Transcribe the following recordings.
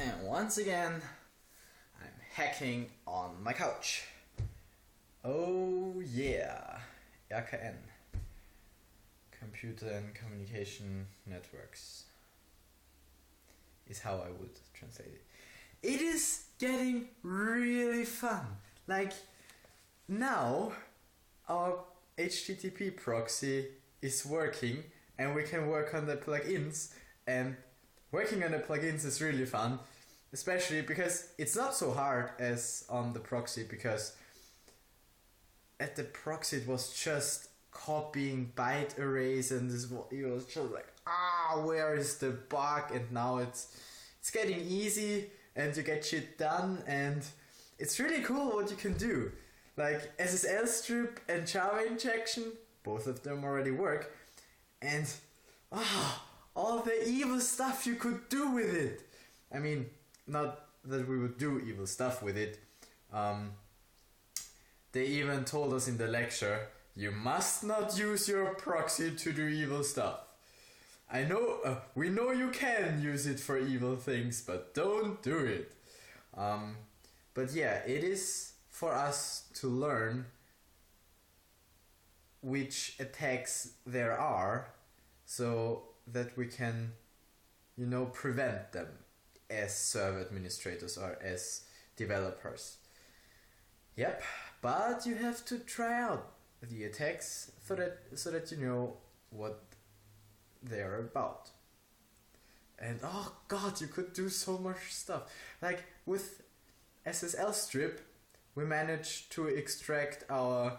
And once again, I'm hacking on my couch. Oh yeah, RKN. Computer and Communication Networks is how I would translate it. It is getting really fun. Like, now our HTTP proxy is working and we can work on the plugins, and working on the plugins is really fun, especially because it's not so hard as on the proxy, because at the proxy it was just copying byte arrays and it was just like, where is the bug? And now it's getting easy and you get shit done, and it's really cool what you can do. Like SSL strip and Java injection, both of them already work, and all the evil stuff you could do with it. I mean, not that we would do evil stuff with it. They even told us in the lecture, you must not use your proxy to do evil stuff. I know, we know you can use it for evil things, but don't do it. But yeah, it is for us to learn which attacks there are, so that we can, prevent them as server administrators or as developers. Yep, but you have to try out the attacks so that you know what they are about. And oh god, you could do so much stuff. Like with SSL strip, we managed to extract our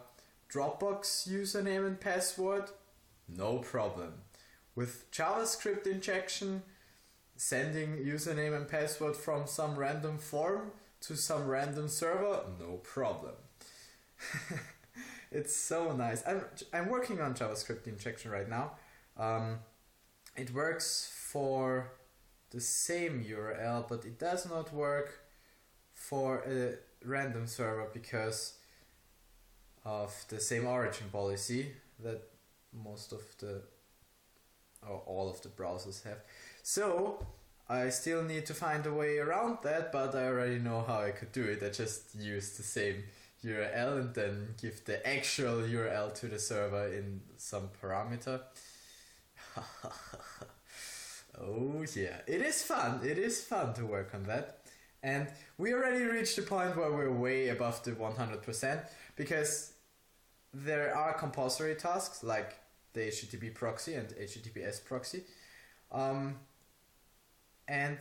Dropbox username and password, no problem. With JavaScript injection, sending username and password from some random form to some random server, no problem. It's so nice. I'm working on JavaScript injection right now. It works for the same URL, but it does not work for a random server because of the same origin policy that most of the or all of the browsers have. So I still need to find a way around that, but I already know how I could do it. I just use the same URL and then give the actual URL to the server in some parameter. Oh yeah, it is fun. It is fun to work on that. And we already reached the point where we're way above the 100%, because there are compulsory tasks like the HTTP proxy and HTTPS proxy. And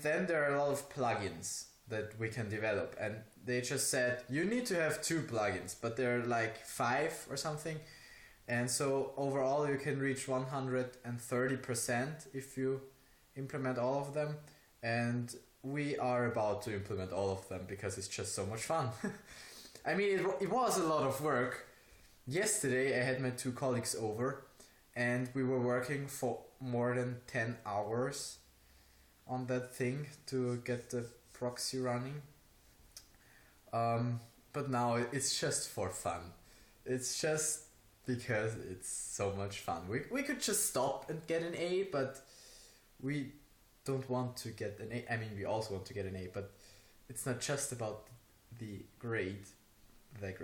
then there are a lot of plugins that we can develop. And they just said, you need to have 2 plugins, but there are like 5 or something. And so overall you can reach 130% if you implement all of them. And we are about to implement all of them because it's just so much fun. I mean, it was a lot of work. Yesterday I had my 2 colleagues over and we were working for more than 10 hours on that thing to get the proxy running. But now it's just for fun. It's just because it's so much fun. We could just stop and get an A, but we don't want to get an A. I mean, we also want to get an A, but it's not just about the grade. That's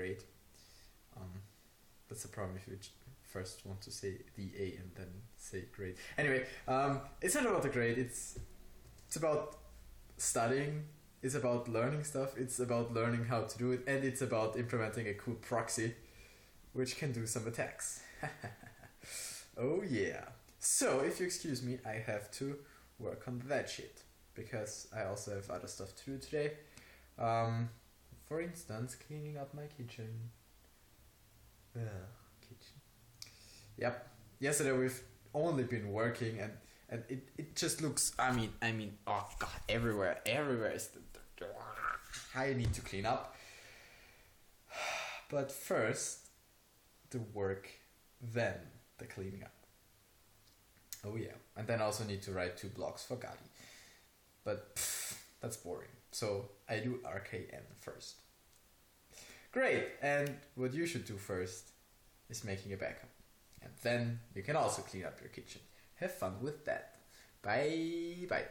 the problem if you first want to say the A and then say grade. Anyway, it's not about the grade. It's about studying. It's about learning stuff. It's about learning how to do it, and it's about implementing a cool proxy which can do some attacks. Oh yeah. So if you excuse me, I have to work on that shit because I also have other stuff to do today. For instance, cleaning up my kitchen. Kitchen. Yep. Yesterday we've only been working and it just looks, I mean, oh god, everywhere is I need to clean up. But first, the work, then the cleaning up. Oh yeah, and then I also need to write 2 blogs for Gali. But that's boring. So I do RKN first. Great, and what you should do first is making a backup. And then you can also clean up your kitchen. Have fun with that. Bye bye.